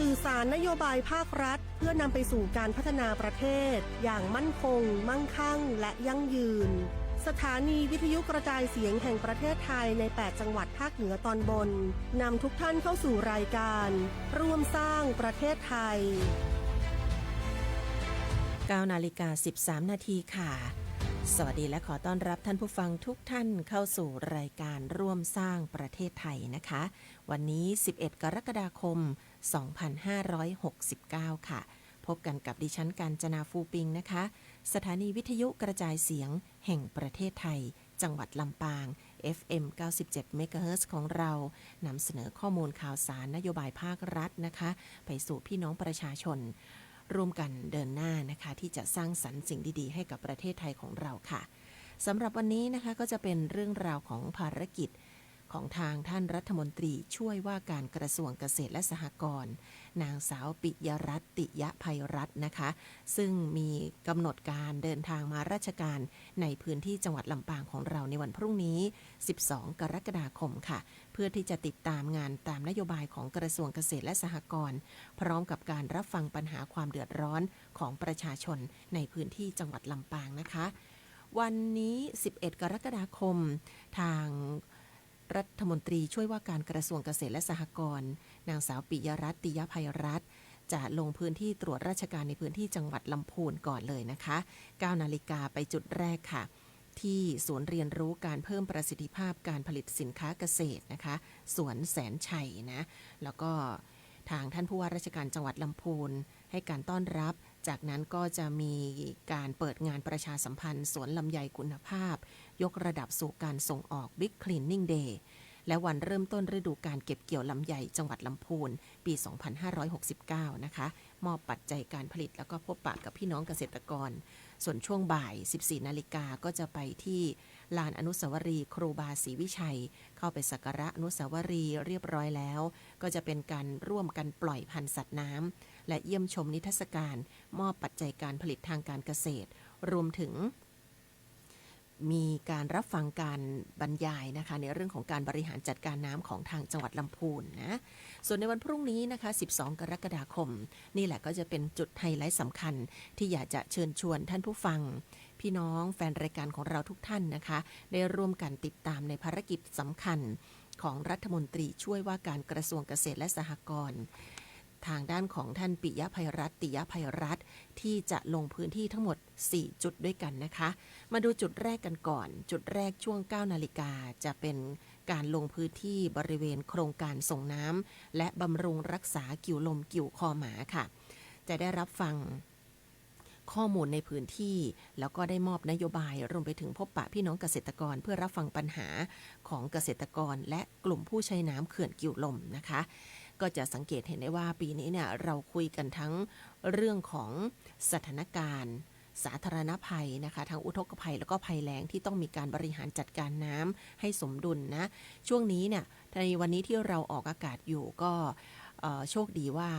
สื่อสารนโยบายภาครัฐเพื่อนำไปสู่การพัฒนาประเทศอย่างมั่นคงมั่งคั่งและยั่งยืนสถานีวิทยุกระจายเสียงแห่งประเทศไทยใน 8 จังหวัดภาคเหนือตอนบนนำทุกท่านเข้าสู่รายการร่วมสร้างประเทศไทย 9:13 นาทีค่ะสวัสดีและขอต้อนรับท่านผู้ฟังทุกท่านเข้าสู่รายการร่วมสร้างประเทศไทยนะคะวันนี้11 กรกฎาคม 2569 ค่ะพบกันกับดิฉันกาญจนาฟูปิงนะคะสถานีวิทยุกระจายเสียงแห่งประเทศไทยจังหวัดลำปาง FM 97 เมกะเฮิรตซ์ของเรานำเสนอข้อมูลข่าวสารนโยบายภาครัฐนะคะไปสู่พี่น้องประชาชนร่วมกันเดินหน้านะคะที่จะสร้างสรรค์สิ่งดีๆให้กับประเทศไทยของเราค่ะสำหรับวันนี้นะคะก็จะเป็นเรื่องราวของภารกิจของทางท่านรัฐมนตรีช่วยว่าการกระทรวงเกษตรและสหกรณ์นางสาวปิยรัตน์ ติยภัยรัตน์นะคะซึ่งมีกำหนดการเดินทางมาราชการในพื้นที่จังหวัดลำปางของเราในวันพรุ่งนี้12 กรกฎาคมค่ะเพื่อที่จะติดตามงานตามนโยบายของกระทรวงเกษตรและสหกรณ์พร้อมกับการรับฟังปัญหาความเดือดร้อนของประชาชนในพื้นที่จังหวัดลำปางนะคะวันนี้11 กรกฎาคมทางรัฐมนตรีช่วยว่าการกระทรวงเกษตรและสหกรณ์นางสาวปิยรัตน์ ติยภัยรัตน์จะลงพื้นที่ตรวจราชการในพื้นที่จังหวัดลำพูนก่อนเลยนะคะ 9 นาฬิกาไปจุดแรกค่ะที่ศูนย์เรียนรู้การเพิ่มประสิทธิภาพการผลิตสินค้าเกษตรนะคะสวนแสนชัยนะแล้วก็ทางท่านผู้ว่าราชการจังหวัดลำพูนให้การต้อนรับจากนั้นก็จะมีการเปิดงานประชาสัมพันธ์สวนลำไยคุณภาพยกระดับสู่การส่งออก Big Cleaning Day และวันเริ่มต้นฤดูการเก็บเกี่ยวลำไยจังหวัดลำพูนปี 2569 นะคะมอบปัจจัยการผลิตแล้วก็พบปะกับพี่น้องเกษตรกรส่วนช่วงบ่าย 14 นาฬิกาก็จะไปที่ลานอนุสาวรีย์ครูบาศรีวิชัยเข้าไปสักการะอนุสาวรีย์เรียบร้อยแล้วก็จะเป็นการร่วมกันปล่อยพันธุ์สัตว์น้ำและเยี่ยมชมนิทรรศการมอบปัจจัยการผลิตทางการเกษตรรวมถึงมีการรับฟังการบรรยายนะคะในเรื่องของการบริหารจัดการน้ำของทางจังหวัดลำพูนนะส่วนในวันพรุ่งนี้นะคะ12 กรกฎาคมนี่แหละก็จะเป็นจุดไฮไลท์สำคัญที่อยากจะเชิญชวนท่านผู้ฟังพี่น้องแฟนรายการของเราทุกท่านนะคะได้ร่วมกันติดตามในภารกิจสำคัญของรัฐมนตรีช่วยว่าการกระทรวงเกษตรและสหกรณ์ทางด้านของท่านปิยภัยรัตน์ ติยภัยรัตน์ที่จะลงพื้นที่ทั้งหมด4จุดด้วยกันนะคะมาดูจุดแรกกันก่อนจุดแรกช่วง 9 นาฬิกาจะเป็นการลงพื้นที่บริเวณโครงการส่งน้ำและบำรุงรักษากิ่วลมกิ่วคอหมาค่ะจะได้รับฟังข้อมูลในพื้นที่แล้วก็ได้มอบนโยบายรวมไปถึงพบปะพี่น้องเกษตรกรเพื่อรับฟังปัญหาของเกษตรกรและกลุ่มผู้ใช้น้ำเขื่อนกิ่วลมนะคะก็จะสังเกตเห็นได้ว่าปีนี้เนี่ยเราคุยกันทั้งเรื่องของสถานการณ์สาธารณภัยนะคะทั้งอุทกภัยแล้วก็ภัยแล้งที่ต้องมีการบริหารจัดการน้ำให้สมดุลนะช่วงนี้เนี่ยในวันนี้ที่เราออกอากาศอยู่ก็โชคดีว่า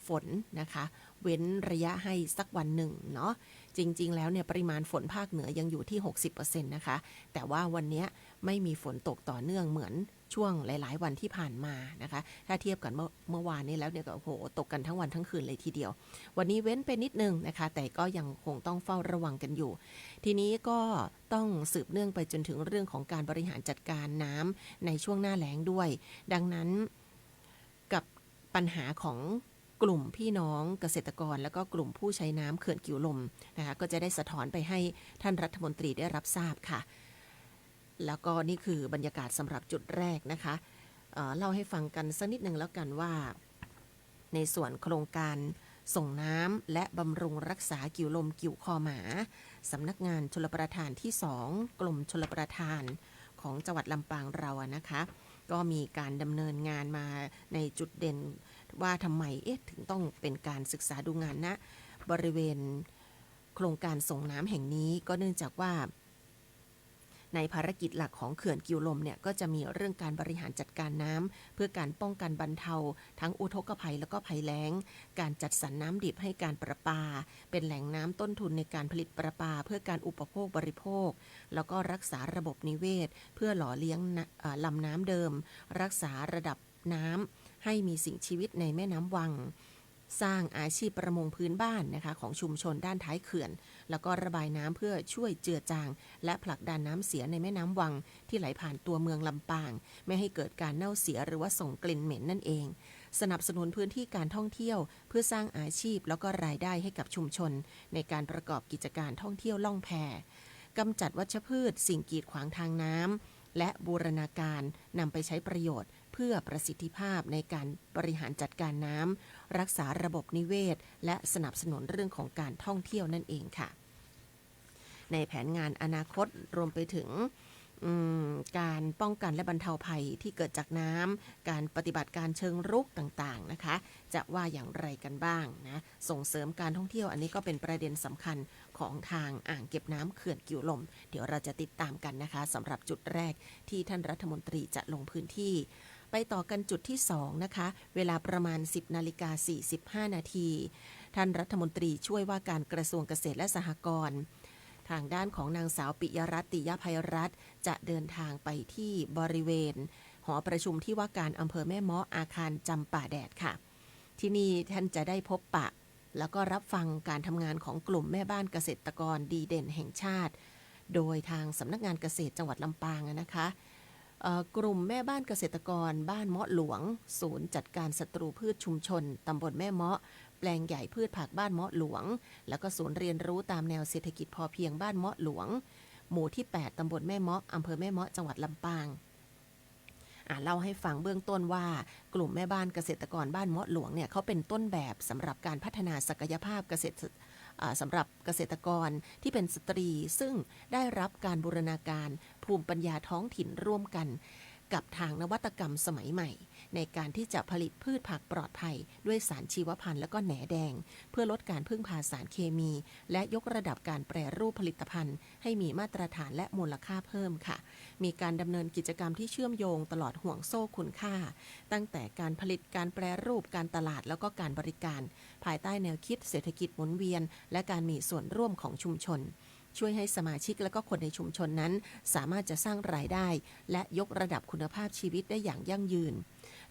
ฝนนะคะเว้นระยะให้สักวันหนึ่งเนาะจริงๆแล้วเนี่ยปริมาณฝนภาคเหนือยังอยู่ที่ 60% นะคะแต่ว่าวันนี้ไม่มีฝนตกต่อเนื่องเหมือนช่วงหลายๆวันที่ผ่านมานะคะถ้าเทียบกันเมื่อวานนี้แล้วเนี่ยก็โอ้โหตกกันทั้งวันทั้งคืนเลยทีเดียววันนี้เว้นไปนิดนึงนะคะแต่ก็ยังคงต้องเฝ้าระวังกันอยู่ทีนี้ก็ต้องสืบเนื่องไปจนถึงเรื่องของการบริหารจัดการน้ำในช่วงหน้าแล้งด้วยดังนั้นกับปัญหาของกลุ่มพี่น้องเกษตรกรแล้วก็กลุ่มผู้ใช้น้ำเขื่อนกิ่วลมนะคะก็จะได้สะท้อนไปให้ท่านรัฐมนตรีได้รับทราบค่ะแล้วก็นี่คือบรรยากาศสำหรับจุดแรกนะคะเล่าให้ฟังกันสักนิดหนึ่งแล้วกันว่าในส่วนโครงการส่งน้ำและบำรุงรักษากิ่วลมกิ่วคอหมาสำนักงานชลประทานที่2กรมชลประทานของจังหวัดลำปางเรานะคะก็มีการดำเนินงานมาในจุดเด่นว่าทำไมถึงต้องเป็นการศึกษาดูงานณบริเวณโครงการส่งน้ำแห่งนี้ก็เนื่องจากว่าในภารกิจหลักของเขื่อนกิ่วลมเนี่ยก็จะมีเรื่องการบริหารจัดการน้ำเพื่อการป้องกันบรรเทาทั้งอุทกภัยแล้วก็ภัยแล้งการจัดสรรน้ำดิบให้การประปาเป็นแหล่งน้ำต้นทุนในการผลิตประปาเพื่อการอุปโภคบริโภคแล้วก็รักษาระบบนิเวศเพื่อหล่อเลี้ยงลำน้ำเดิมรักษาระดับน้ำให้มีสิ่งชีวิตในแม่น้ำวัง สร้างอาชีพประมงพื้นบ้านนะคะของชุมชนด้านท้ายเขื่อนแล้วก็ระบายน้ำเพื่อช่วยเจือจางและผลักดันน้ำเสียในแม่น้ำวังที่ไหลผ่านตัวเมืองลำปางไม่ให้เกิดการเน่าเสียหรือว่าส่งกลิ่นเหม็นนั่นเองสนับสนุนพื้นที่การท่องเที่ยวเพื่อสร้างอาชีพแล้วก็รายได้ให้กับชุมชนในการประกอบกิจการท่องเที่ยวล่องแพกำจัดวัชพืชสิ่งกีดขวางทางน้ำและบูรณาการนำไปใช้ประโยชน์เพื่อประสิทธิภาพในการบริหารจัดการน้ำรักษาระบบนิเวศและสนับสนุนเรื่องของการท่องเที่ยวนั่นเองค่ะในแผนงานอนาคตรวมไปถึงการป้องกันและบรรเทาภัยที่เกิดจากน้ำการปฏิบัติการเชิงรุกต่างๆนะคะจะว่าอย่างไรกันบ้างนะส่งเสริมการท่องเที่ยวอันนี้ก็เป็นประเด็นสำคัญของทางอ่างเก็บน้ำเขื่อนกิ่วลมเดี๋ยวเราจะติดตามกันนะคะสำหรับจุดแรกที่ท่านรัฐมนตรีจะลงพื้นที่ไปต่อกันจุดที่2นะคะเวลาประมาณ 10:45 นาทีท่านรัฐมนตรีช่วยว่าการกระทรวงเกษตรและสหกรณ์ทางด้านของนางสาวปิยรัตน์ ติยภัยรัตน์จะเดินทางไปที่บริเวณหอประชุมที่ว่าการอำเภอแม่เมาะอาคารจำป่าแดดค่ะที่นี่ท่านจะได้พบปะแล้วก็รับฟังการทำงานของกลุ่มแม่บ้านเกษตรกรดีเด่นแห่งชาติโดยทางสำนักงานเกษตรจังหวัดลำปางนะคะกลุ่มแม่บ้านเกษตรกรบ้านเมาะหลวงศูนย์จัดการศัตรูพืชชุมชนตำบลแม่เมาะแปลงใหญ่พืชผักบ้านเมาะหลวงแล้วก็ศูนย์เรียนรู้ตามแนวเศรษฐกิจพอเพียงบ้านเมาะหลวงหมู่ที่8ตำบลแม่เมาะอำเภอแม่เมาะจังหวัดลำปางเล่าให้ฟังเบื้องต้นว่ากลุ่มแม่บ้านเกษตรกรบ้านเมาะหลวงเนี่ยเขาเป็นต้นแบบสำหรับการพัฒนาศักยภาพเกษตรสำหรับเกษตรกรที่เป็นสตรีซึ่งได้รับการบูรณาการภูมิปัญญาท้องถิ่นร่วมกันกับทางนวัตกรรมสมัยใหม่ในการที่จะผลิตพืชผักปลอดภัยด้วยสารชีวพันธุ์และก็แหนแดงเพื่อลดการพึ่งพาสารเคมีและยกระดับการแปรรูปผลิตภัณฑ์ให้มีมาตรฐานและมูลค่าเพิ่มค่ะมีการดำเนินกิจกรรมที่เชื่อมโยงตลอดห่วงโซ่คุณค่าตั้งแต่การผลิตการแปรรูปการตลาดแล้วก็การบริการภายใต้แนวคิดเศรษฐกิจหมุนเวียนและการมีส่วนร่วมของชุมชนช่วยให้สมาชิกและก็คนในชุมชนนั้นสามารถจะสร้างรายได้และยกระดับคุณภาพชีวิตได้อย่างยั่งยืน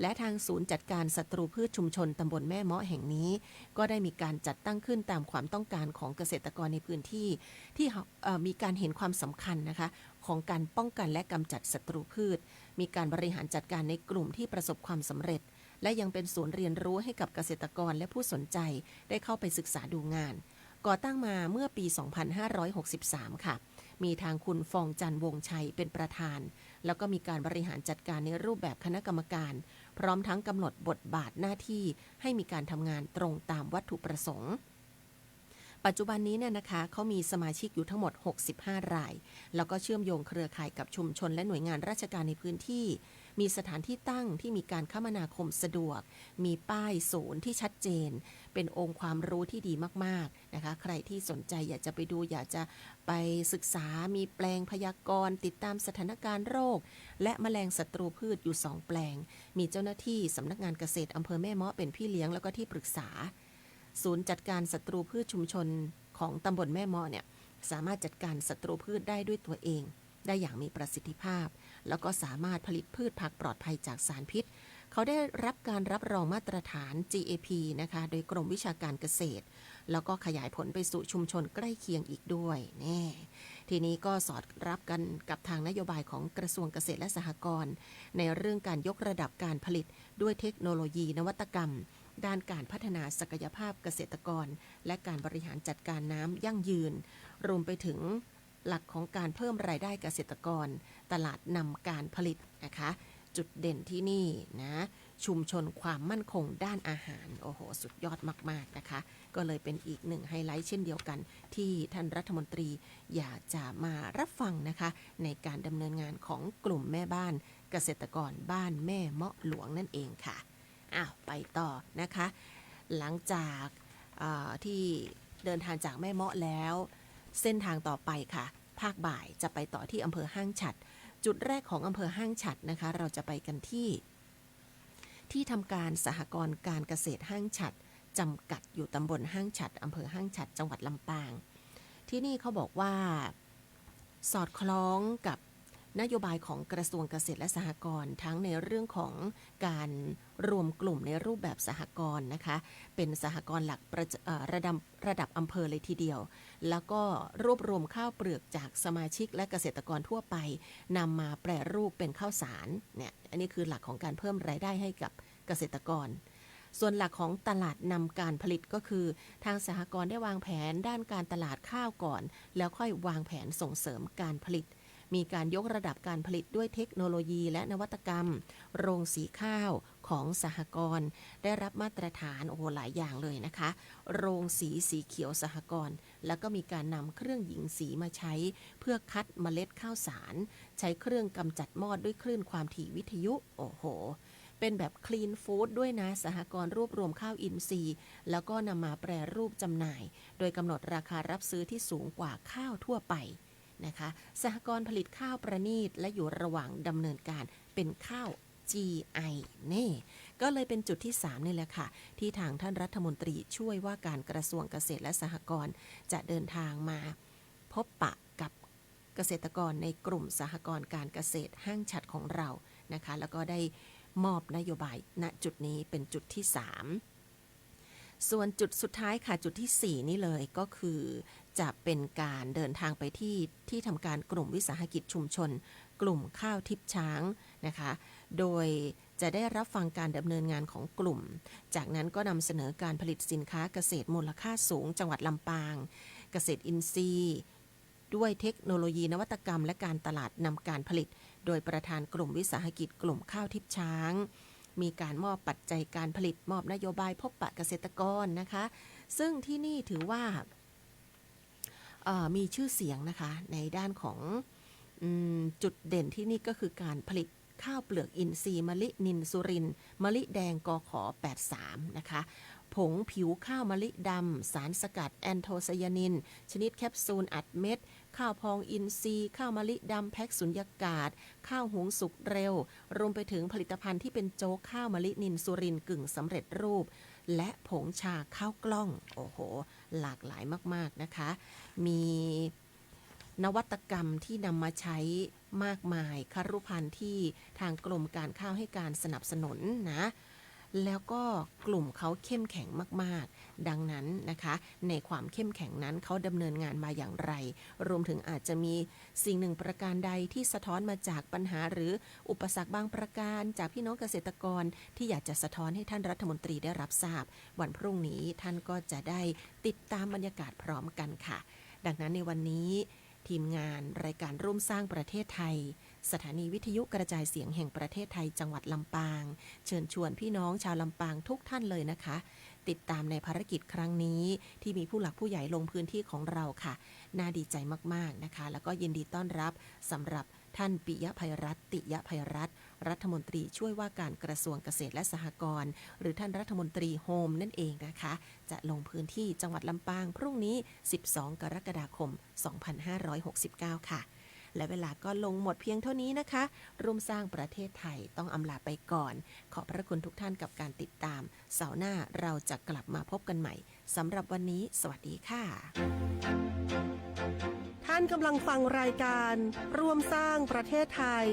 และทางศูนย์จัดการศัตรูพืชชุมชนตำบลแม่เมาะแห่งนี้ก็ได้มีการจัดตั้งขึ้นตามความต้องการของเกษตรกรในพื้นที่ที่มีการเห็นความสำคัญนะคะของการป้องกันและกำจัดศัตรูพืชมีการบริหารจัดการในกลุ่มที่ประสบความสำเร็จและยังเป็นศูนย์เรียนรู้ให้กับเกษตรกรและผู้สนใจได้เข้าไปศึกษาดูงานก่อตั้งมาเมื่อปี 2563 ค่ะ มีทางคุณฟองจันทร์วงชัยเป็นประธานแล้วก็มีการบริหารจัดการในรูปแบบคณะกรรมการพร้อมทั้งกำหนดบทบาทหน้าที่ให้มีการทำงานตรงตามวัตถุประสงค์ปัจจุบันนี้เนี่ยนะคะเขามีสมาชิกอยู่ทั้งหมด65รายแล้วก็เชื่อมโยงเครือข่ายกับชุมชนและหน่วยงานราชการในพื้นที่มีสถานที่ตั้งที่มีการคมนาคมสะดวกมีป้ายศูนย์ที่ชัดเจนเป็นองค์ความรู้ที่ดีมากๆนะคะใครที่สนใจอยากจะไปดูอยากจะไปศึกษามีแปลงพยากรณ์ติดตามสถานการณ์โรคและแมลงศัตรูพืชอยู่2แปลงมีเจ้าหน้าที่สำนักงานเกษตรอำเภอแม่เมาะเป็นพี่เลี้ยงแล้วก็ที่ปรึกษาศูนย์จัดการศัตรูพืชชุมชนของตำบลแม่เมาะเนี่ยสามารถจัดการศัตรูพืชได้ด้วยตัวเองได้อย่างมีประสิทธิภาพแล้วก็สามารถผลิตพืชผักปลอดภัยจากสารพิษเขาได้รับการรับรองมาตรฐาน GAP นะคะโดยกรมวิชาการเกษตรแล้วก็ขยายผลไปสู่ชุมชนใกล้เคียงอีกด้วยนี่ทีนี้ก็สอดรับกันกับทางนโยบายของกระทรวงเกษตรและสหกรณ์ในเรื่องการยกระดับการผลิตด้วยเทคโนโลยีนวัตกรรมด้านการพัฒนาศักยภาพเกษตรกรและการบริหารจัดการน้ำยั่งยืนรวมไปถึงหลักของการเพิ่มรายได้เกษตรกรตลาดนำการผลิตนะคะจุดเด่นที่นี่นะชุมชนความมั่นคงด้านอาหารโอ้โหสุดยอดมากๆนะคะก็เลยเป็นอีกหนึ่งไฮไลท์เช่นเดียวกันที่ท่านรัฐมนตรีอยากจะมารับฟังนะคะในการดำเนินงานของกลุ่มแม่บ้านเกษตรกรบ้านแม่เมาะหลวงนั่นเองค่ะไปต่อนะคะหลังจากที่เดินทางจากแม่เมาะแล้วเส้นทางต่อไปค่ะภาคบ่ายจะไปต่อที่อำเภอห้างฉัตรจุดแรกของอำเภอห้างฉัตรนะคะเราจะไปกันที่ทำการสหกรณ์การเกษตรห้างฉัตรจำกัดอยู่ตำบลห้างฉัตรอำเภอห้างฉัตรจังหวัดลำปางที่นี่เขาบอกว่าสอดคล้องกับ นโยบายของกระทรวงเกษตรและสหกรณ์ทั้งในเรื่องของการรวมกลุ่มในรูปแบบสหกรณ์นะคะเป็นสหกรณ์หลักระดับอำเภอเลยทีเดียวแล้วก็รวบรวมข้าวเปลือกจากสมาชิกและเกษตรกรทั่วไปนำมาแปรรูปเป็นข้าวสารเนี่ยอันนี้คือหลักของการเพิ่มรายได้ให้กับเกษตรกรส่วนหลักของตลาดนำการผลิตก็คือทางสหกรณ์ได้วางแผนด้านการตลาดข้าวก่อนแล้วค่อยวางแผนส่งเสริมการผลิตมีการยกระดับการผลิตด้วยเทคโนโลยีและนวัตกรรมโรงสีข้าวของสหกรณ์ได้รับมาตรฐานหลายอย่างเลยนะคะโรงสีเขียวสหกรณ์แล้วก็มีการนำเครื่องหยิงสีมาใช้เพื่อคัดเมล็ดข้าวสารใช้เครื่องกำจัดมอดด้วยคลื่นความถี่วิทยุเป็นแบบคลีนฟู้ดด้วยนะสหกรณ์รวบรวมข้าวอินทรีย์แล้วก็นำมาแปรรูปจำหน่ายโดยกำหนดราคารับซื้อที่สูงกว่าข้าวทั่วไปนะคะสหกรณ์ผลิตข้าวประณีตและอยู่ระหว่างดำเนินการเป็นข้าว GI นี่ก็เลยเป็นจุดที่3นี่แหละค่ะที่ทางท่านรัฐมนตรีช่วยว่าการกระทรวงเกษตรและสหกรณ์จะเดินทางมาพบปะกับเกษตรกรในกลุ่มสหกรณ์การเกษตรห้างฉัดของเรานะคะแล้วก็ได้มอบนโยบายณจุดนี้เป็นจุดที่3ส่วนจุดสุดท้ายค่ะจุดที่4นี่เลยก็คือจะเป็นการเดินทางไปที่ทำการกลุ่มวิสาหกิจชุมชนกลุ่มข้าวทิพย์ช้างนะคะโดยจะได้รับฟังการดำเนินงานของกลุ่มจากนั้นก็นำเสนอการผลิตสินค้าเกษตรมูลค่าสูงจังหวัดลำปางเกษตรอินทรีย์ด้วยเทคโนโลยีนวัตกรรมและการตลาดนำการผลิตโดยประธานกลุ่มวิสาหกิจกลุ่มข้าวทิพย์ช้างมีการมอบปัจจัยการผลิตมอบนโยบายพบปะเกษตรกรนะคะซึ่งที่นี่ถือว่ามีชื่อเสียงนะคะในด้านของจุดเด่นที่นี่ก็คือการผลิตข้าวเปลือกอินทรีย์มะลินินสุรินมะลิแดงกข83นะคะผงผิวข้าวมะลิดำสารสกัดแอนโทไซยานินชนิดแคปซูลอัดเม็ดข้าวพองอินทรีย์ข้าวมะลิดำแพ็คสุญญากาศข้าวหุงสุกเร็วรวมไปถึงผลิตภัณฑ์ที่เป็นโจ๊กข้าวมะลินินสุรินกึ่งสำเร็จรูปและผงชาข้าวกล้องหลากหลายมากๆนะคะมีนวัตกรรมที่นำมาใช้มากมายครุภัณฑ์ที่ทางกรมการข้าวให้การสนับสนุนนะแล้วก็กลุ่มเขาเข้มแข็งมากๆดังนั้นนะคะในความเข้มแข็งนั้นเขาดำเนินงานมาอย่างไรรวมถึงอาจจะมีสิ่งหนึ่งประการใดที่สะท้อนมาจากปัญหาหรืออุปสรรคบางประการจากพี่น้องเกษตรกรที่อยากจะสะท้อนให้ท่านรัฐมนตรีได้รับทราบวันพรุ่งนี้ท่านก็จะได้ติดตามบรรยากาศพร้อมกันค่ะดังนั้นในวันนี้ทีมงานรายการร่วมสร้างประเทศไทยสถานีวิทยุกระจายเสียงแห่งประเทศไทยจังหวัดลำปางเชิญชวนพี่น้องชาวลำปางทุกท่านเลยนะคะติดตามในภารกิจครั้งนี้ที่มีผู้หลักผู้ใหญ่ลงพื้นที่ของเราค่ะน่าดีใจมากๆนะคะแล้วก็ยินดีต้อนรับสำหรับท่านปิยะภัยรัตน์ติยะภัยรัตน์รัฐมนตรีช่วยว่าการกระทรวงเกษตรและสหกรณ์หรือท่านรัฐมนตรีโฮมนั่นเองนะคะจะลงพื้นที่จังหวัดลำปางพรุ่งนี้12กรกฎาคม2569ค่ะและเวลาก็ลงหมดเพียงเท่านี้นะคะร่วมสร้างประเทศไทยต้องอำลาไปก่อนขอบพระคุณทุกท่านกับการติดตามเสาร์หน้าเราจะกลับมาพบกันใหม่สำหรับวันนี้สวัสดีค่ะท่านกำลังฟังรายการร่วมสร้างประเทศไทย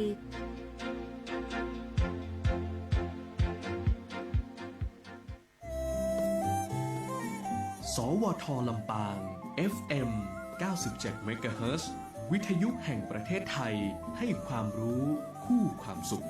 สวท.ลำปาง FM 97 เมกะเฮิรตซ์ วิทยุแห่งประเทศไทยให้ความรู้คู่ความสุข